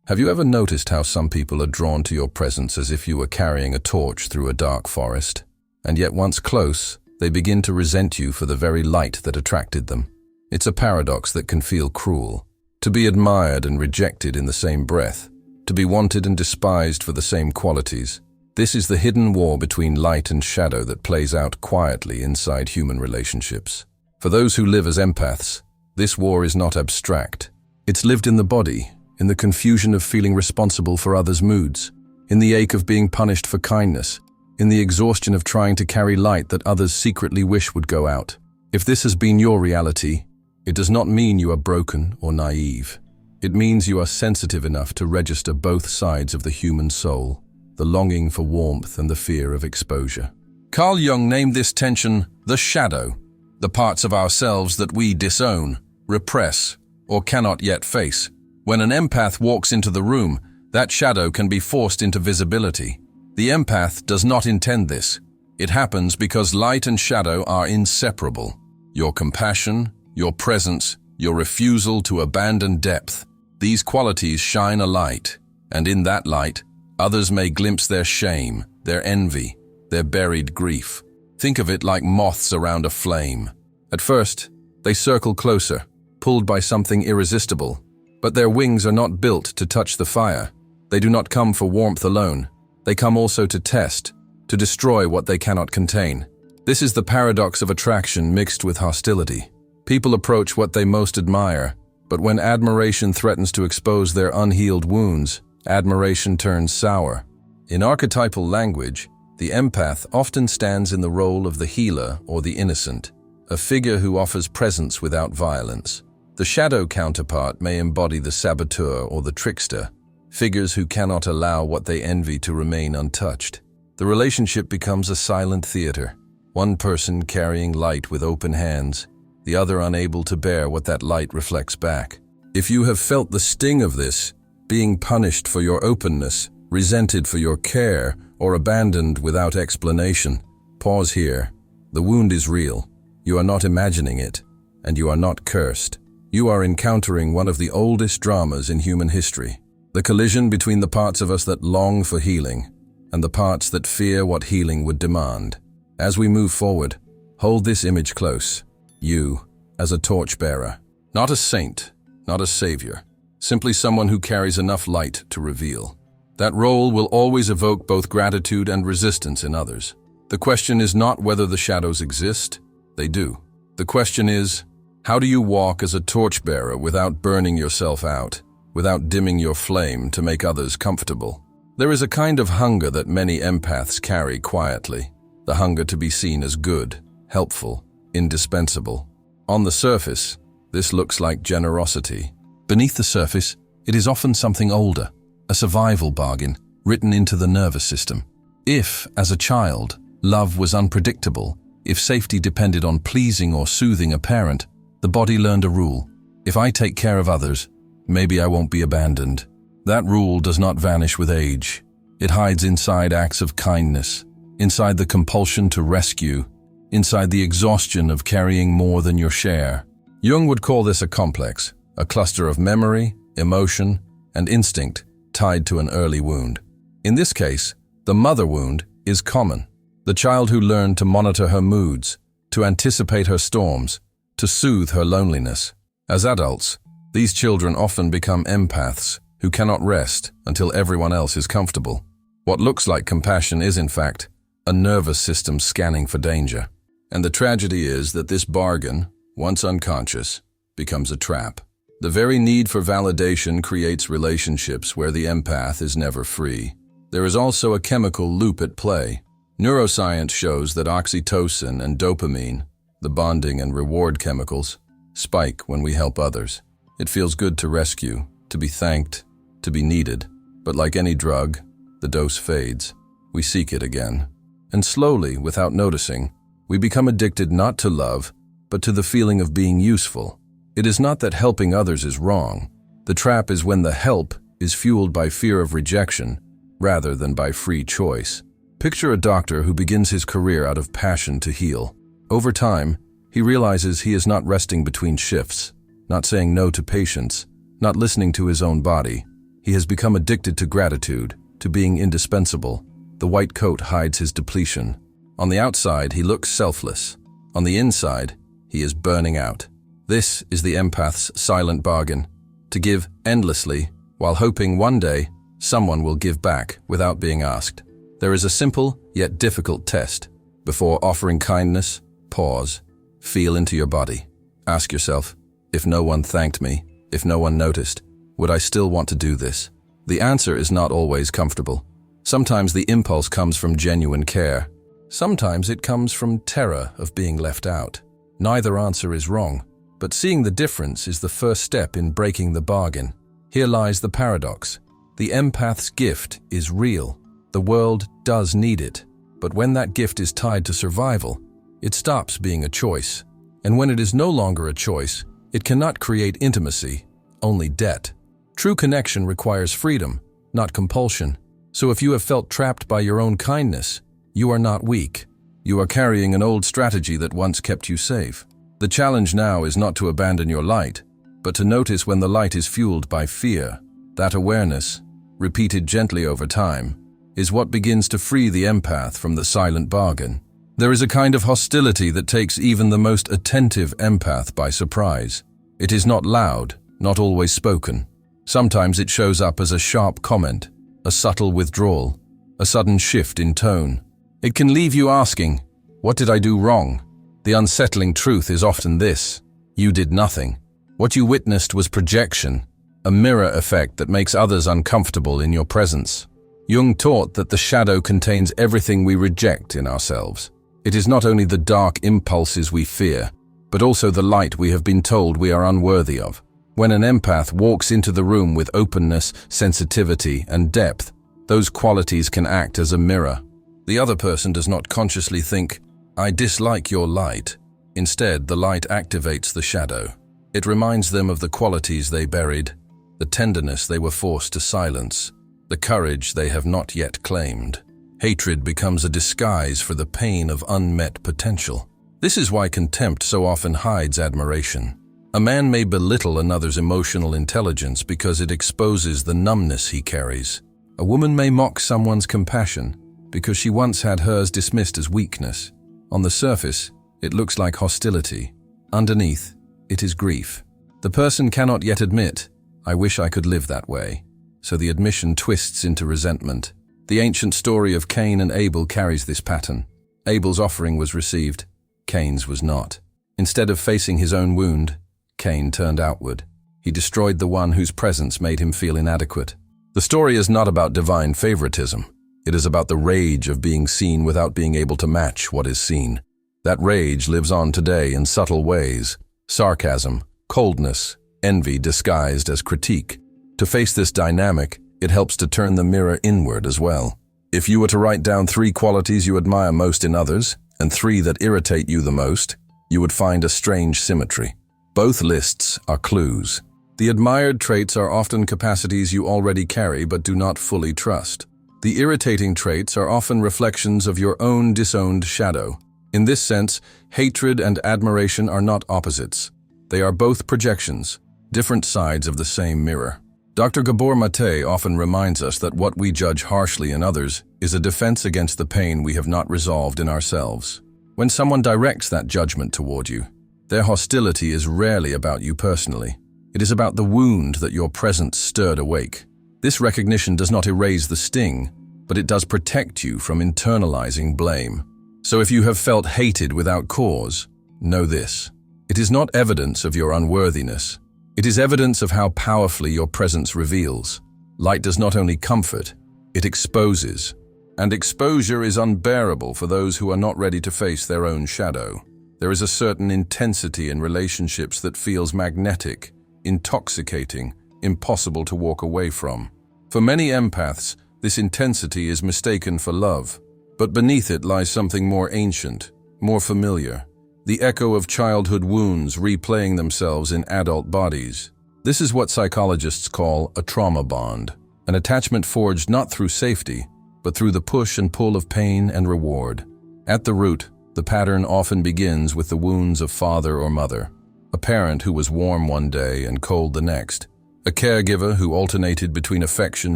Have you ever noticed how some people are drawn to your presence as if you were carrying a torch through a dark forest? And yet once close, they begin to resent you for the very light that attracted them. It's a paradox that can feel cruel. To be admired and rejected in the same breath. To be wanted and despised for the same qualities. This is the hidden war between light and shadow that plays out quietly inside human relationships. For those who live as empaths, this war is not abstract. It's lived in the body, in the confusion of feeling responsible for others' moods, in the ache of being punished for kindness, in the exhaustion of trying to carry light that others secretly wish would go out. If this has been your reality, it does not mean you are broken or naive. It means you are sensitive enough to register both sides of the human soul, the longing for warmth and the fear of exposure. Carl Jung named this tension the shadow, the parts of ourselves that we disown, repress, or cannot yet face. When an empath walks into the room, that shadow can be forced into visibility. The empath does not intend this. It happens because light and shadow are inseparable. Your compassion, your presence, your refusal to abandon depth. These qualities shine a light, and in that light, others may glimpse their shame, their envy, their buried grief. Think of it like moths around a flame. At first, they circle closer, pulled by something irresistible. But their wings are not built to touch the fire. They do not come for warmth alone. They come also to test, to destroy what they cannot contain. This is the paradox of attraction mixed with hostility. People approach what they most admire, but when admiration threatens to expose their unhealed wounds, admiration turns sour. In archetypal language, the empath often stands in the role of the healer or the innocent, a figure who offers presence without violence. The shadow counterpart may embody the saboteur or the trickster, figures who cannot allow what they envy to remain untouched. The relationship becomes a silent theater, one person carrying light with open hands, the other unable to bear what that light reflects back. If you have felt the sting of this, being punished for your openness, resented for your care, or abandoned without explanation, pause here. The wound is real. You are not imagining it, and you are not cursed. You are encountering one of the oldest dramas in human history, the collision between the parts of us that long for healing and the parts that fear what healing would demand. As we move forward, hold this image close. You, as a torchbearer, not a saint, not a savior, simply someone who carries enough light to reveal. That role will always evoke both gratitude and resistance in others. The question is not whether the shadows exist. They do. The question is, how do you walk as a torchbearer without burning yourself out, without dimming your flame to make others comfortable? There is a kind of hunger that many empaths carry quietly, the hunger to be seen as good, helpful, indispensable. On the surface, this looks like generosity. Beneath the surface, it is often something older, a survival bargain written into the nervous system. If, as a child, love was unpredictable, if safety depended on pleasing or soothing a parent, the body learned a rule. If I take care of others, maybe I won't be abandoned. That rule does not vanish with age. It hides inside acts of kindness, inside the compulsion to rescue, inside the exhaustion of carrying more than your share. Jung would call this a complex, a cluster of memory, emotion, and instinct tied to an early wound. In this case, the mother wound is common. The child who learned to monitor her moods, to anticipate her storms, to soothe her loneliness. As adults, these children often become empaths who cannot rest until everyone else is comfortable. What looks like compassion is, in fact, a nervous system scanning for danger. And the tragedy is that this bargain, once unconscious, becomes a trap. The very need for validation creates relationships where the empath is never free. There is also a chemical loop at play. Neuroscience shows that oxytocin and dopamine, the bonding and reward chemicals, spike when we help others. It feels good to rescue, to be thanked, to be needed. But like any drug, the dose fades. We seek it again. And slowly, without noticing, we become addicted not to love, but to the feeling of being useful. It is not that helping others is wrong. The trap is when the help is fueled by fear of rejection, rather than by free choice. Picture a doctor who begins his career out of passion to heal. Over time, he realizes he is not resting between shifts, not saying no to patients, not listening to his own body, He has become addicted to gratitude, to being indispensable. The white coat hides his depletion. On the outside, he looks selfless. On the inside, he is burning out. This is the empath's silent bargain: to give endlessly while hoping one day someone will give back without being asked. There is a simple yet difficult test. Before offering kindness, pause. Feel into your body. Ask yourself, if no one thanked me, if no one noticed, would I still want to do this? The answer is not always comfortable. Sometimes the impulse comes from genuine care. Sometimes it comes from terror of being left out. Neither answer is wrong, but seeing the difference is the first step in breaking the bargain. Here lies the paradox. The empath's gift is real. The world does need it. But when that gift is tied to survival, it stops being a choice. And when it is no longer a choice, it cannot create intimacy, only debt. True connection requires freedom, not compulsion. So if you have felt trapped by your own kindness, you are not weak. You are carrying an old strategy that once kept you safe. The challenge now is not to abandon your light, but to notice when the light is fueled by fear. That awareness, repeated gently over time, is what begins to free the empath from the silent bargain. There is a kind of hostility that takes even the most attentive empath by surprise. It is not loud, not always spoken. Sometimes it shows up as a sharp comment, a subtle withdrawal, a sudden shift in tone. It can leave you asking, what did I do wrong? The unsettling truth is often this: you did nothing. What you witnessed was projection, a mirror effect that makes others uncomfortable in your presence. Jung taught that the shadow contains everything we reject in ourselves. It is not only the dark impulses we fear, but also the light we have been told we are unworthy of. When an empath walks into the room with openness, sensitivity, and depth, those qualities can act as a mirror. The other person does not consciously think, I dislike your light. Instead, the light activates the shadow. It reminds them of the qualities they buried, the tenderness they were forced to silence, the courage they have not yet claimed. Hatred becomes a disguise for the pain of unmet potential. This is why contempt so often hides admiration. A man may belittle another's emotional intelligence because it exposes the numbness he carries. A woman may mock someone's compassion because she once had hers dismissed as weakness. On the surface, it looks like hostility. Underneath, it is grief. The person cannot yet admit, I wish I could live that way. So the admission twists into resentment. The ancient story of Cain and Abel carries this pattern. Abel's offering was received, Cain's was not. Instead of facing his own wound, Cain turned outward. He destroyed the one whose presence made him feel inadequate. The story is not about divine favoritism. It is about the rage of being seen without being able to match what is seen. That rage lives on today in subtle ways: sarcasm, coldness, envy disguised as critique. To face this dynamic, it helps to turn the mirror inward as well. If you were to write down 3 qualities you admire most in others, and 3 that irritate you the most, you would find a strange symmetry. Both lists are clues. The admired traits are often capacities you already carry but do not fully trust. The irritating traits are often reflections of your own disowned shadow. In this sense, hatred and admiration are not opposites. They are both projections, different sides of the same mirror. Dr. Gabor Mate often reminds us that what we judge harshly in others is a defense against the pain we have not resolved in ourselves. When someone directs that judgment toward you, their hostility is rarely about you personally. It is about the wound that your presence stirred awake. This recognition does not erase the sting, but it does protect you from internalizing blame. So if you have felt hated without cause, know this: it is not evidence of your unworthiness. It is evidence of how powerfully your presence reveals. Light does not only comfort, it exposes. And exposure is unbearable for those who are not ready to face their own shadow. There is a certain intensity in relationships that feels magnetic, intoxicating, impossible to walk away from. For many empaths, this intensity is mistaken for love, but beneath it lies something more ancient, more familiar. The echo of childhood wounds replaying themselves in adult bodies. This is what psychologists call a trauma bond, an attachment forged not through safety, but through the push and pull of pain and reward. At the root, the pattern often begins with the wounds of father or mother. A parent who was warm one day and cold the next, a caregiver who alternated between affection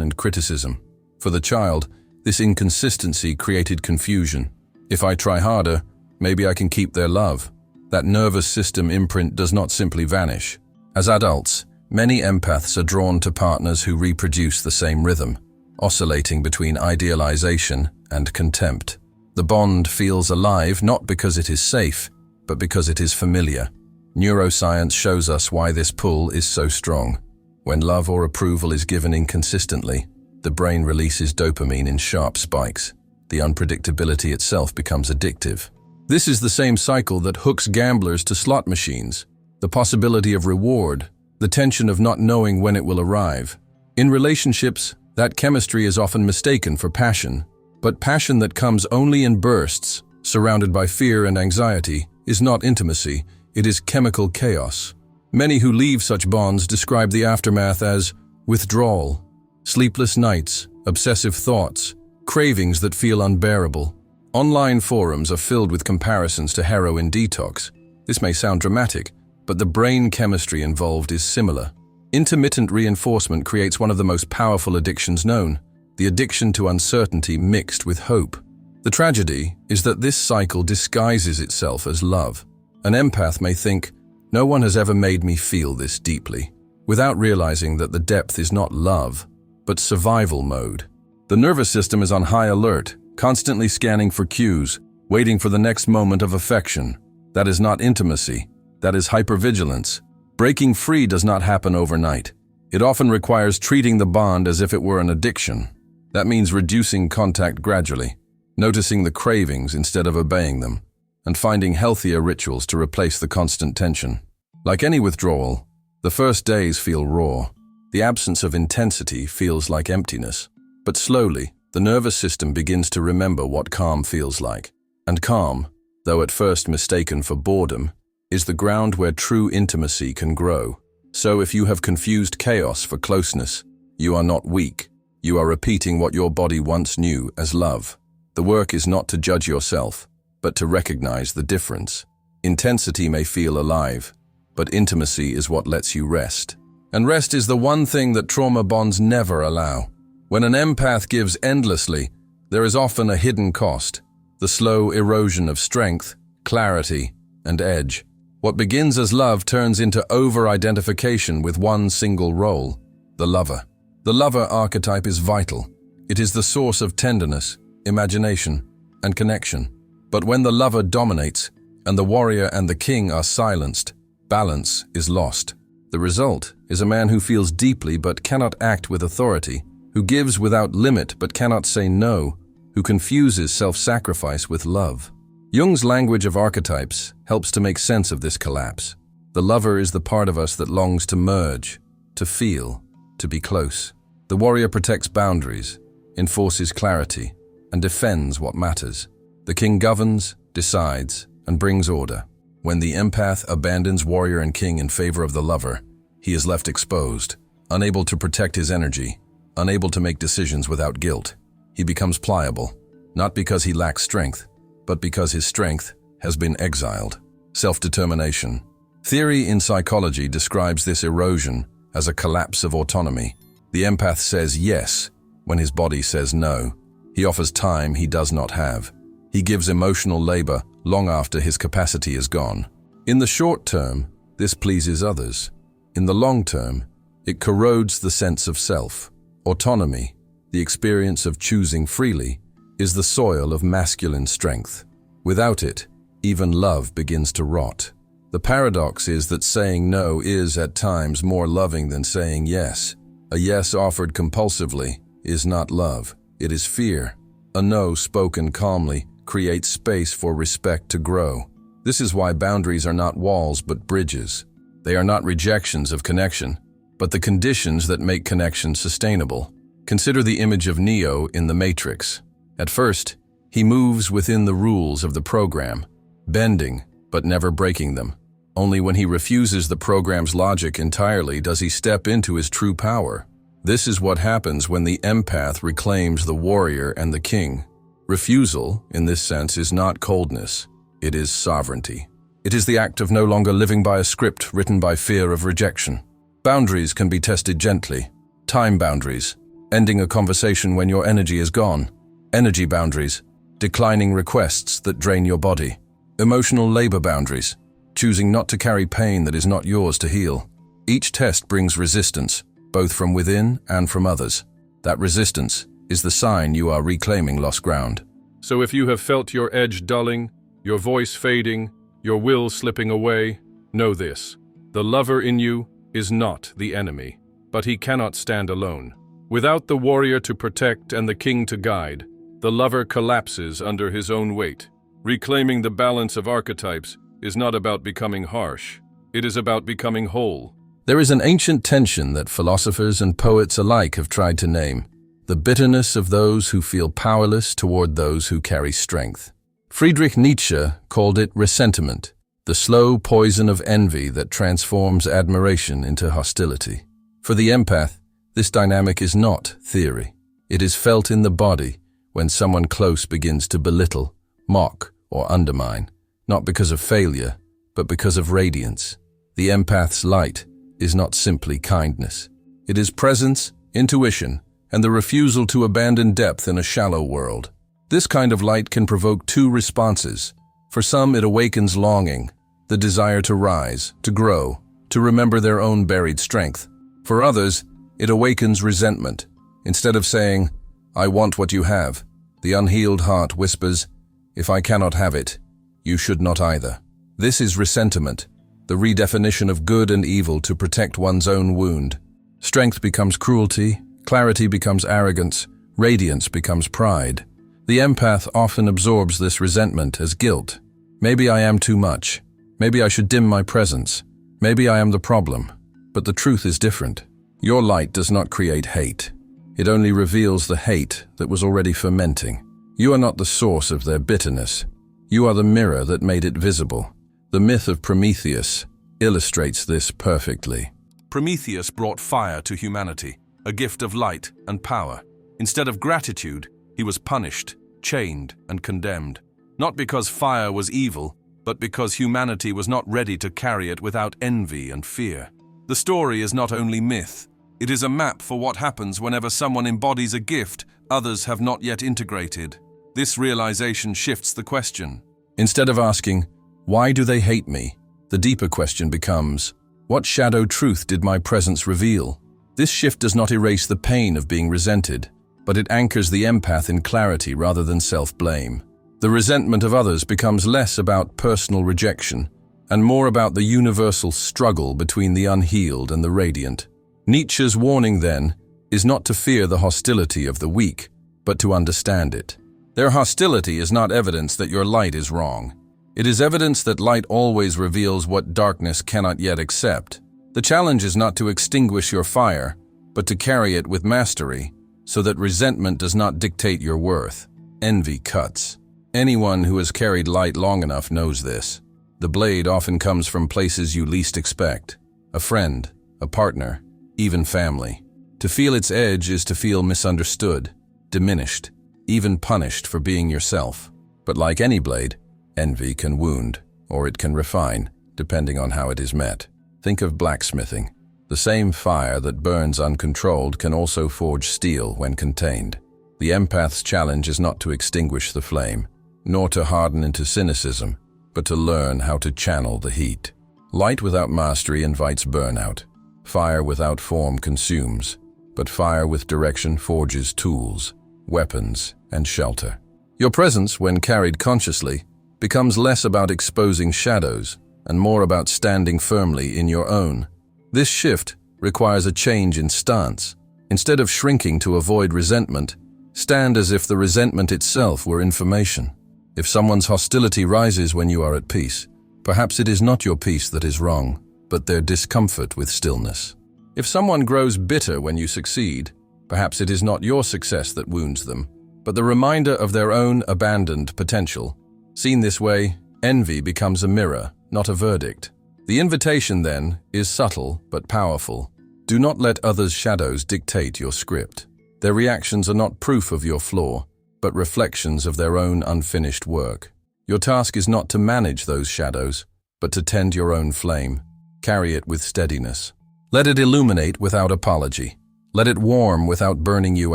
and criticism. For the child, this inconsistency created confusion. If I try harder, maybe I can keep their love. That nervous system imprint does not simply vanish. As adults, many empaths are drawn to partners who reproduce the same rhythm, oscillating between idealization and contempt. The bond feels alive not because it is safe, but because it is familiar. Neuroscience shows us why this pull is so strong. When love or approval is given inconsistently, the brain releases dopamine in sharp spikes. The unpredictability itself becomes addictive. This is the same cycle that hooks gamblers to slot machines. The possibility of reward, the tension of not knowing when it will arrive. In relationships, that chemistry is often mistaken for passion. But passion that comes only in bursts, surrounded by fear and anxiety, is not intimacy, it is chemical chaos. Many who leave such bonds describe the aftermath as withdrawal, sleepless nights, obsessive thoughts, cravings that feel unbearable. Online forums are filled with comparisons to heroin detox. This may sound dramatic, but the brain chemistry involved is similar. Intermittent reinforcement creates one of the most powerful addictions known, the addiction to uncertainty mixed with hope. The tragedy is that this cycle disguises itself as love. An empath may think, "No one has ever made me feel this deeply," without realizing that the depth is not love, but survival mode. The nervous system is on high alert, constantly scanning for cues, waiting for the next moment of affection. That is not intimacy, that is hypervigilance. Breaking free does not happen overnight. It often requires treating the bond as if it were an addiction. That means reducing contact gradually, noticing the cravings instead of obeying them, and finding healthier rituals to replace the constant tension. Like any withdrawal, the first days feel raw. The absence of intensity feels like emptiness. But slowly, the nervous system begins to remember what calm feels like. And calm, though at first mistaken for boredom, is the ground where true intimacy can grow. So if you have confused chaos for closeness, you are not weak. You are repeating what your body once knew as love. The work is not to judge yourself, but to recognize the difference. Intensity may feel alive, but intimacy is what lets you rest. And rest is the one thing that trauma bonds never allow. When an empath gives endlessly, there is often a hidden cost, the slow erosion of strength, clarity, and edge. What begins as love turns into over-identification with one single role, the lover. The lover archetype is vital. It is the source of tenderness, imagination, and connection. But when the lover dominates, and the warrior and the king are silenced, balance is lost. The result is a man who feels deeply but cannot act with authority, who gives without limit but cannot say no, who confuses self-sacrifice with love. Jung's language of archetypes helps to make sense of this collapse. The lover is the part of us that longs to merge, to feel, to be close. The warrior protects boundaries, enforces clarity, and defends what matters. The king governs, decides, and brings order. When the empath abandons warrior and king in favor of the lover, he is left exposed, unable to protect his energy, unable to make decisions without guilt. He becomes pliable, not because he lacks strength, but because his strength has been exiled. Self-determination. Theory in psychology describes this erosion as a collapse of autonomy. The empath says yes when his body says no. He offers time he does not have. He gives emotional labor long after his capacity is gone. In the short term, this pleases others. In the long term, it corrodes the sense of self. Autonomy, the experience of choosing freely, is the soil of masculine strength. Without it, even love begins to rot. The paradox is that saying no is at times more loving than saying yes. A yes offered compulsively is not love, it is fear. A no spoken calmly creates space for respect to grow. This is why boundaries are not walls but bridges. They are not rejections of connection, but the conditions that make connection sustainable. Consider the image of Neo in The Matrix. At first, he moves within the rules of the program, bending but never breaking them. Only when he refuses the program's logic entirely does he step into his true power. This is what happens when the empath reclaims the warrior and the king. Refusal, in this sense, is not coldness. It is sovereignty. It is the act of no longer living by a script written by fear of rejection. Boundaries can be tested gently. Time boundaries, ending a conversation when your energy is gone. Energy boundaries, declining requests that drain your body. Emotional labor boundaries, choosing not to carry pain that is not yours to heal. Each test brings resistance, both from within and from others. That resistance is the sign you are reclaiming lost ground. So if you have felt your edge dulling, your voice fading, your will slipping away, know this: the lover in you is not the enemy, but he cannot stand alone. Without the warrior to protect and the king to guide, the lover collapses under his own weight. Reclaiming the balance of archetypes is not about becoming harsh. It is about becoming whole. There is an ancient tension that philosophers and poets alike have tried to name: the bitterness of those who feel powerless toward those who carry strength. Friedrich Nietzsche called it resentment, the slow poison of envy that transforms admiration into hostility. For the empath, this dynamic is not theory. It is felt in the body when someone close begins to belittle, mock, or undermine, not because of failure, but because of radiance. The empath's light is not simply kindness. It is presence, intuition, and the refusal to abandon depth in a shallow world. This kind of light can provoke two responses. For some, it awakens longing, the desire to rise, to grow, to remember their own buried strength. For others, it awakens resentment. Instead of saying, "I want what you have," the unhealed heart whispers, "If I cannot have it, you should not either." This is resentment, the redefinition of good and evil to protect one's own wound. Strength becomes cruelty, clarity becomes arrogance, radiance becomes pride. The empath often absorbs this resentment as guilt. Maybe I am too much. Maybe I should dim my presence. Maybe I am the problem. But the truth is different. Your light does not create hate. It only reveals the hate that was already fermenting. You are not the source of their bitterness. You are the mirror that made it visible. The myth of Prometheus illustrates this perfectly. Prometheus brought fire to humanity, a gift of light and power. Instead of gratitude, he was punished, chained, and condemned. Not because fire was evil, but because humanity was not ready to carry it without envy and fear. The story is not only myth, it is a map for what happens whenever someone embodies a gift others have not yet integrated. This realization shifts the question. Instead of asking, "Why do they hate me?" the deeper question becomes, "What shadow truth did my presence reveal?" This shift does not erase the pain of being resented, but it anchors the empath in clarity rather than self-blame. The resentment of others becomes less about personal rejection and more about the universal struggle between the unhealed and the radiant. Nietzsche's warning, then, is not to fear the hostility of the weak, but to understand it. Their hostility is not evidence that your light is wrong. It is evidence that light always reveals what darkness cannot yet accept. The challenge is not to extinguish your fire, but to carry it with mastery, so that resentment does not dictate your worth. Envy cuts. Anyone who has carried light long enough knows this. The blade often comes from places you least expect. A friend, a partner, even family. To feel its edge is to feel misunderstood, diminished, even punished for being yourself. But like any blade, envy can wound, or it can refine, depending on how it is met. Think of blacksmithing. The same fire that burns uncontrolled can also forge steel when contained. The empath's challenge is not to extinguish the flame, nor to harden into cynicism, but to learn how to channel the heat. Light without mastery invites burnout. Fire without form consumes, but fire with direction forges tools, weapons, and shelter. Your presence, when carried consciously, becomes less about exposing shadows and more about standing firmly in your own. This shift requires a change in stance. Instead of shrinking to avoid resentment, stand as if the resentment itself were information. If someone's hostility rises when you are at peace, perhaps it is not your peace that is wrong, but their discomfort with stillness. If someone grows bitter when you succeed, perhaps it is not your success that wounds them, but the reminder of their own abandoned potential. Seen this way, envy becomes a mirror, not a verdict. The invitation, then, is subtle but powerful. Do not let others' shadows dictate your script. Their reactions are not proof of your flaw, but reflections of their own unfinished work. Your task is not to manage those shadows, but to tend your own flame. Carry it with steadiness. Let it illuminate without apology. Let it warm without burning you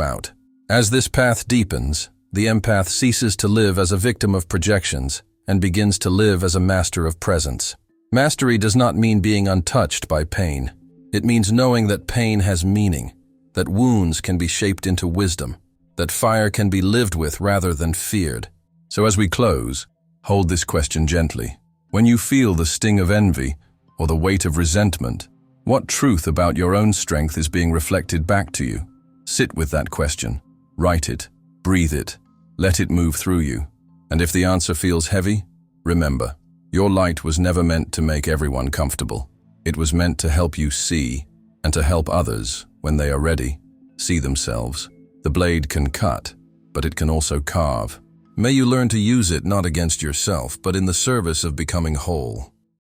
out. As this path deepens, the empath ceases to live as a victim of projections and begins to live as a master of presence. Mastery does not mean being untouched by pain. It means knowing that pain has meaning, that wounds can be shaped into wisdom, that fire can be lived with rather than feared. So as we close, hold this question gently. When you feel the sting of envy or the weight of resentment, what truth about your own strength is being reflected back to you? Sit with that question. Write it. Breathe it. Let it move through you. And if the answer feels heavy, remember, your light was never meant to make everyone comfortable. It was meant to help you see, and to help others, when they are ready, see themselves. The blade can cut, but it can also carve. May you learn to use it not against yourself, but in the service of becoming whole.